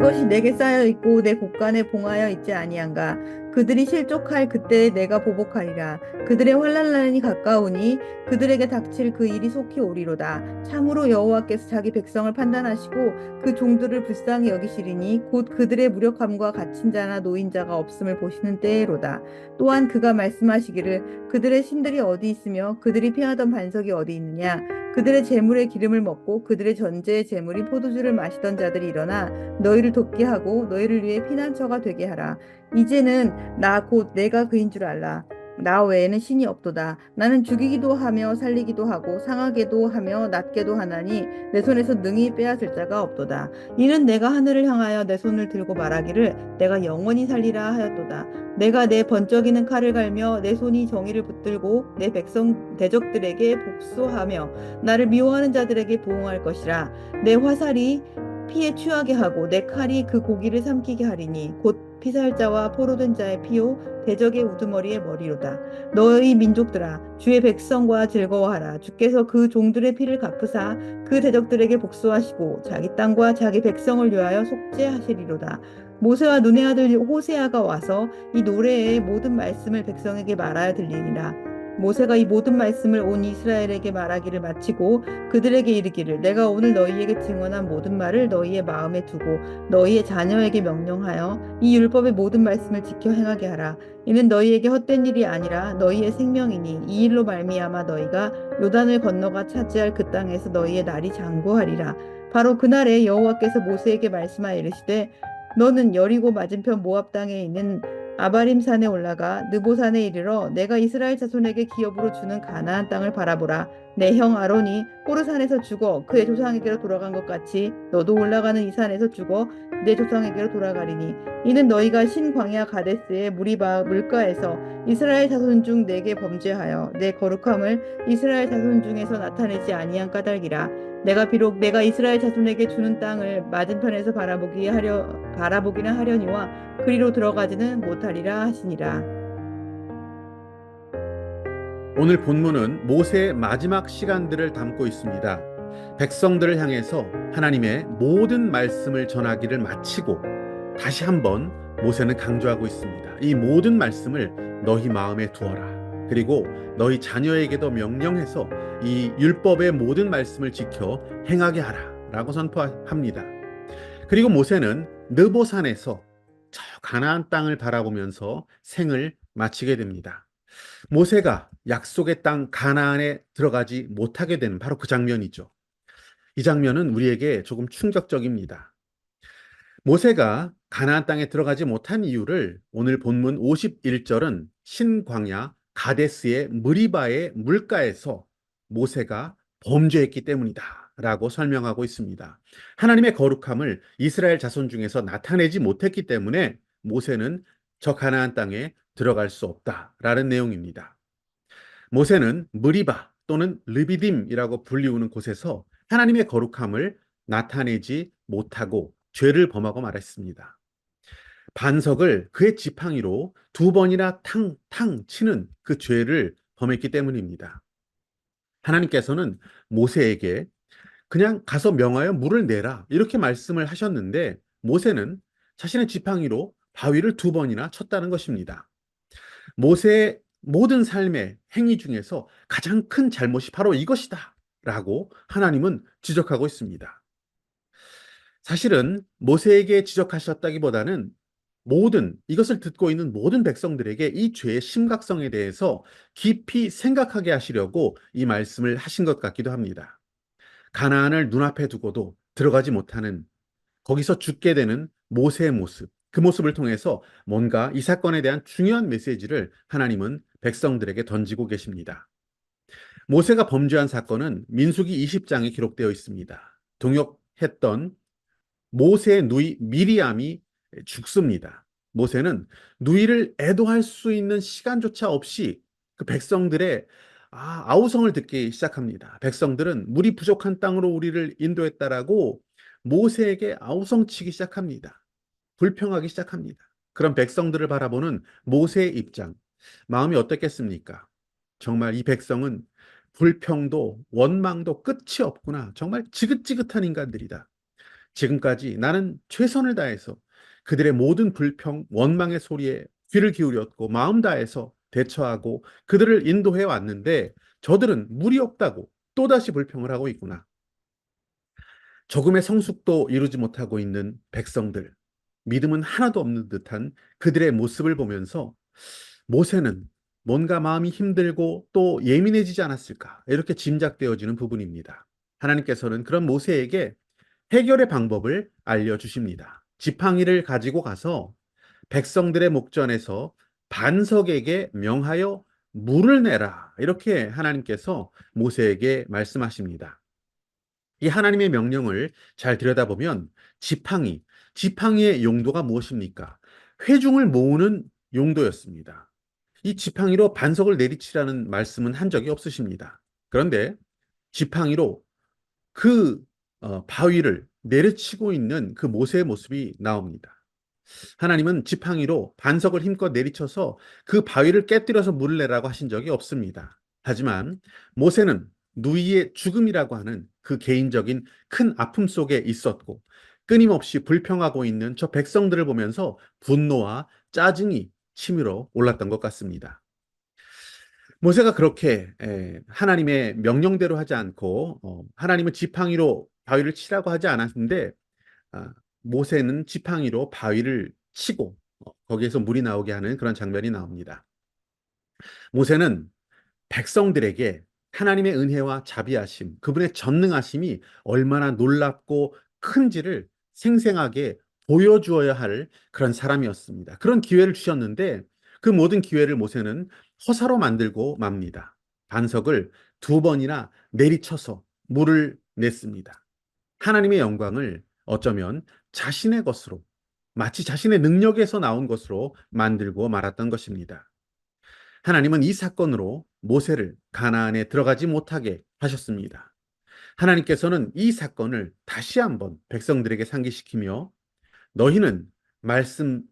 이것이 내게 쌓여 있고 내 곳간에 봉하여 있지 아니한가. 그들이 실족할 그때에 내가 보복하리라. 그들의 환난 날이 가까우니 그들에게 닥칠 그 일이 속히 오리로다. 참으로 여호와께서 자기 백성을 판단하시고 그 종들을 불쌍히 여기시리니 곧 그들의 무력함과 갇힌 자나 노인자가 없음을 보시는 때로다. 또한 그가 말씀하시기를 그들의 신들이 어디 있으며 그들이 피하던 반석이 어디 있느냐. 그들의 재물의 기름을 먹고 그들의 전제의 재물이 포도주를 마시던 자들이 일어나 너희를 돕게 하고 너희를 위해 피난처가 되게 하라. 이제는 나 곧 내가 그인 줄 알라. 나 외에는 신이 없도다. 나는 죽이기도 하며 살리기도 하고 상하게도 하며 낫게도 하나니 내 손에서 능히 빼앗을 자가 없도다. 이는 내가 하늘을 향하여 내 손을 들고 말하기를 내가 영원히 살리라 하였도다. 내가 내 번쩍이는 칼을 갈며 내 손이 정의를 붙들고 내 백성 대적들에게 복수하며 나를 미워하는 자들에게 보응할 것이라. 내 화살이 피에 취하게 하고 내 칼이 그 고기를 삼키게 하리니 곧 피살자와 포로된 자의 피요 대적의 우두머리의 머리로다. 너희 민족들아 주의 백성과 즐거워하라. 주께서 그 종들의 피를 갚으사 그 대적들에게 복수하시고 자기 땅과 자기 백성을 위하여 속죄하시리로다. 모세와 눈의 아들 호세아가 와서 이 노래의 모든 말씀을 백성에게 말하여 들리니라. 모세가 이 모든 말씀을 온 이스라엘에게 말하기를 마치고 그들에게 이르기를 내가 오늘 너희에게 증언한 모든 말을 너희의 마음에 두고 너희의 자녀에게 명령하여 이 율법의 모든 말씀을 지켜 행하게 하라. 이는 너희에게 헛된 일이 아니라 너희의 생명이니 이 일로 말미암아 너희가 요단을 건너가 차지할 그 땅에서 너희의 날이 장구하리라. 바로 그날에 여호와께서 모세에게 말씀하여 이르시되 너는 여리고 맞은편 모압 땅에 있는 아바림 산에 올라가 느보산에 이르러 내가 이스라엘 자손에게 기업으로 주는 가나안 땅을 바라보라. 내 형 아론이 호르산에서 죽어 그의 조상에게로 돌아간 것 같이 너도 올라가는 이 산에서 죽어 내 조상에게로 돌아가리니 이는 너희가 신 광야 가데스의 무리바 물가에서 이스라엘 자손 중 내게 범죄하여 내 거룩함을 이스라엘 자손 중에서 나타내지 아니한 까닭이라. 내가 비록 내가 이스라엘 자손에게 주는 땅을 맞은편에서 바라보기는 하려니와 그리로 들어가지는 못하리라 하시니라. 오늘 본문은 모세의 마지막 시간들을 담고 있습니다. 백성들을 향해서 하나님의 모든 말씀을 전하기를 마치고 다시 한번 모세는 강조하고 있습니다. 이 모든 말씀을 너희 마음에 두어라. 그리고 너희 자녀에게도 명령해서 이 율법의 모든 말씀을 지켜 행하게 하라. 라고 선포합니다. 그리고 모세는 느보산에서 저 가나안 땅을 바라보면서 생을 마치게 됩니다. 모세가 약속의 땅 가나안에 들어가지 못하게 되는 바로 그 장면이죠. 이 장면은 우리에게 조금 충격적입니다. 모세가 가나안 땅에 들어가지 못한 이유를 오늘 본문 51절은 신광야 가데스의 무리바의 물가에서 모세가 범죄했기 때문이다 라고 설명하고 있습니다. 하나님의 거룩함을 이스라엘 자손 중에서 나타내지 못했기 때문에 모세는 저 가나안 땅에 들어갈 수 없다라는 내용입니다. 모세는 무리바 또는 르비딤이라고 불리우는 곳에서 하나님의 거룩함을 나타내지 못하고 죄를 범하고 말했습니다. 반석을 그의 지팡이로 두 번이나 탕탕 치는 그 죄를 범했기 때문입니다. 하나님께서는 모세에게 그냥 가서 명하여 물을 내라 이렇게 말씀을 하셨는데 모세는 자신의 지팡이로 바위를 두 번이나 쳤다는 것입니다. 모세의 모든 삶의 행위 중에서 가장 큰 잘못이 바로 이것이다 라고 하나님은 지적하고 있습니다. 사실은 모세에게 지적하셨다기보다는 이것을 듣고 있는 모든 백성들에게 이 죄의 심각성에 대해서 깊이 생각하게 하시려고 이 말씀을 하신 것 같기도 합니다. 가나안을 눈앞에 두고도 들어가지 못하는 거기서 죽게 되는 모세의 모습, 그 모습을 통해서 뭔가 이 사건에 대한 중요한 메시지를 하나님은 백성들에게 던지고 계십니다. 모세가 범죄한 사건은 민수기 20장에 기록되어 있습니다. 동역했던 모세의 누이 미리암이 죽습니다. 모세는 누이를 애도할 수 있는 시간조차 없이 그 백성들의 아우성을 듣기 시작합니다. 백성들은 물이 부족한 땅으로 우리를 인도했다라고 모세에게 아우성치기 시작합니다. 불평하기 시작합니다. 그런 백성들을 바라보는 모세의 입장, 마음이 어떻겠습니까? 정말 이 백성은 불평도 원망도 끝이 없구나. 정말 지긋지긋한 인간들이다. 지금까지 나는 최선을 다해서 그들의 모든 불평, 원망의 소리에 귀를 기울였고 마음 다해서 대처하고 그들을 인도해 왔는데 저들은 물이 없다고 또다시 불평을 하고 있구나. 조금의 성숙도 이루지 못하고 있는 백성들, 믿음은 하나도 없는 듯한 그들의 모습을 보면서 모세는 뭔가 마음이 힘들고 또 예민해지지 않았을까, 이렇게 짐작되어지는 부분입니다. 하나님께서는 그런 모세에게 해결의 방법을 알려주십니다. 지팡이를 가지고 가서 백성들의 목전에서 반석에게 명하여 물을 내라. 이렇게 하나님께서 모세에게 말씀하십니다. 이 하나님의 명령을 잘 들여다보면 지팡이의 용도가 무엇입니까? 회중을 모으는 용도였습니다. 이 지팡이로 반석을 내리치라는 말씀은 한 적이 없으십니다. 그런데 지팡이로 그 바위를 내리치고 있는 그 모세의 모습이 나옵니다. 하나님은 지팡이로 반석을 힘껏 내리쳐서 그 바위를 깨뜨려서 물을 내라고 하신 적이 없습니다. 하지만 모세는 누이의 죽음이라고 하는 그 개인적인 큰 아픔 속에 있었고 끊임없이 불평하고 있는 저 백성들을 보면서 분노와 짜증이 치밀어 올랐던 것 같습니다. 모세가 그렇게 하나님의 명령대로 하지 않고 하나님은 지팡이로 바위를 치라고 하지 않았는데 아, 모세는 지팡이로 바위를 치고 거기에서 물이 나오게 하는 그런 장면이 나옵니다. 모세는 백성들에게 하나님의 은혜와 자비하심, 그분의 전능하심이 얼마나 놀랍고 큰지를 생생하게 보여주어야 할 그런 사람이었습니다. 그런 기회를 주셨는데 그 모든 기회를 모세는 허사로 만들고 맙니다. 반석을 두 번이나 내리쳐서 물을 냈습니다. 하나님의 영광을 어쩌면 자신의 것으로, 마치 자신의 능력에서 나온 것으로 만들고 말았던 것입니다. 하나님은 이 사건으로 모세를 가나안에 들어가지 못하게 하셨습니다. 하나님께서는 이 사건을 다시 한번 백성들에게 상기시키며 너희는 말씀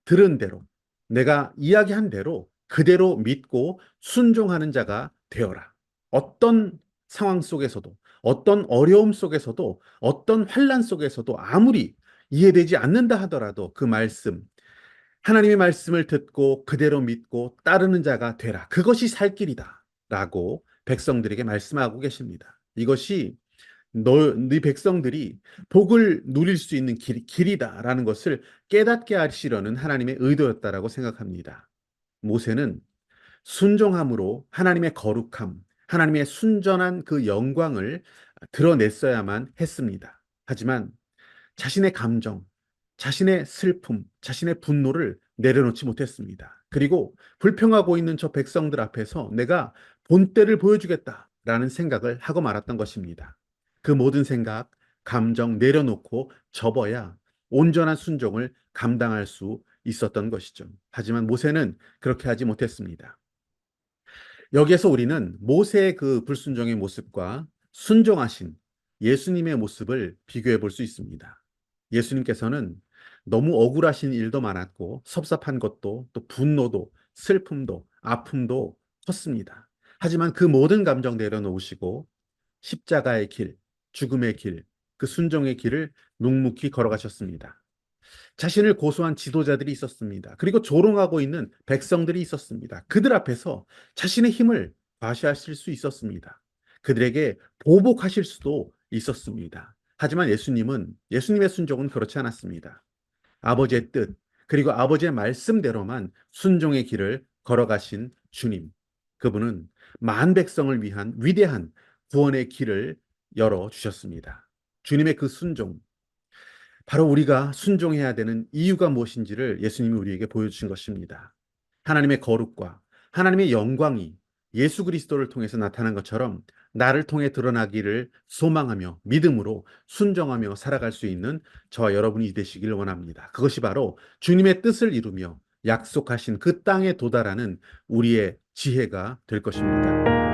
들은 대로, 내가 이야기한 대로 그대로 믿고 순종하는 자가 되어라. 어떤 상황 속에서도, 어떤 어려움 속에서도, 어떤 환란 속에서도 아무리 이해되지 않는다 하더라도 그 말씀, 하나님의 말씀을 듣고 그대로 믿고 따르는 자가 되라. 그것이 살 길이다. 라고 백성들에게 말씀하고 계십니다. 이것이 네 백성들이 복을 누릴 수 있는 길이다라는 것을 깨닫게 하시려는 하나님의 의도였다라고 생각합니다. 모세는 순종함으로 하나님의 거룩함, 하나님의 순전한 그 영광을 드러냈어야만 했습니다. 하지만 자신의 감정, 자신의 슬픔, 자신의 분노를 내려놓지 못했습니다. 그리고 불평하고 있는 저 백성들 앞에서 내가 본때를 보여주겠다라는 생각을 하고 말았던 것입니다. 그 모든 생각, 감정 내려놓고 접어야 온전한 순종을 감당할 수 있었던 것이죠. 하지만 모세는 그렇게 하지 못했습니다. 여기에서 우리는 모세의 그 불순종의 모습과 순종하신 예수님의 모습을 비교해 볼 수 있습니다. 예수님께서는 너무 억울하신 일도 많았고 섭섭한 것도 또 분노도 슬픔도 아픔도 컸습니다. 하지만 그 모든 감정 내려놓으시고 십자가의 길, 죽음의 길, 그 순종의 길을 묵묵히 걸어가셨습니다. 자신을 고소한 지도자들이 있었습니다. 그리고 조롱하고 있는 백성들이 있었습니다. 그들 앞에서 자신의 힘을 과시하실 수 있었습니다. 그들에게 보복하실 수도 있었습니다. 하지만 예수님의 순종은 그렇지 않았습니다. 아버지의 뜻, 그리고 아버지의 말씀대로만 순종의 길을 걸어가신 주님. 그분은 만 백성을 위한 위대한 구원의 길을 열어주셨습니다. 주님의 그 순종, 바로 우리가 순종해야 되는 이유가 무엇인지를 예수님이 우리에게 보여주신 것입니다. 하나님의 거룩과 하나님의 영광이 예수 그리스도를 통해서 나타난 것처럼 나를 통해 드러나기를 소망하며 믿음으로 순종하며 살아갈 수 있는 저와 여러분이 되시길 원합니다. 그것이 바로 주님의 뜻을 이루며 약속하신 그 땅에 도달하는 우리의 지혜가 될 것입니다.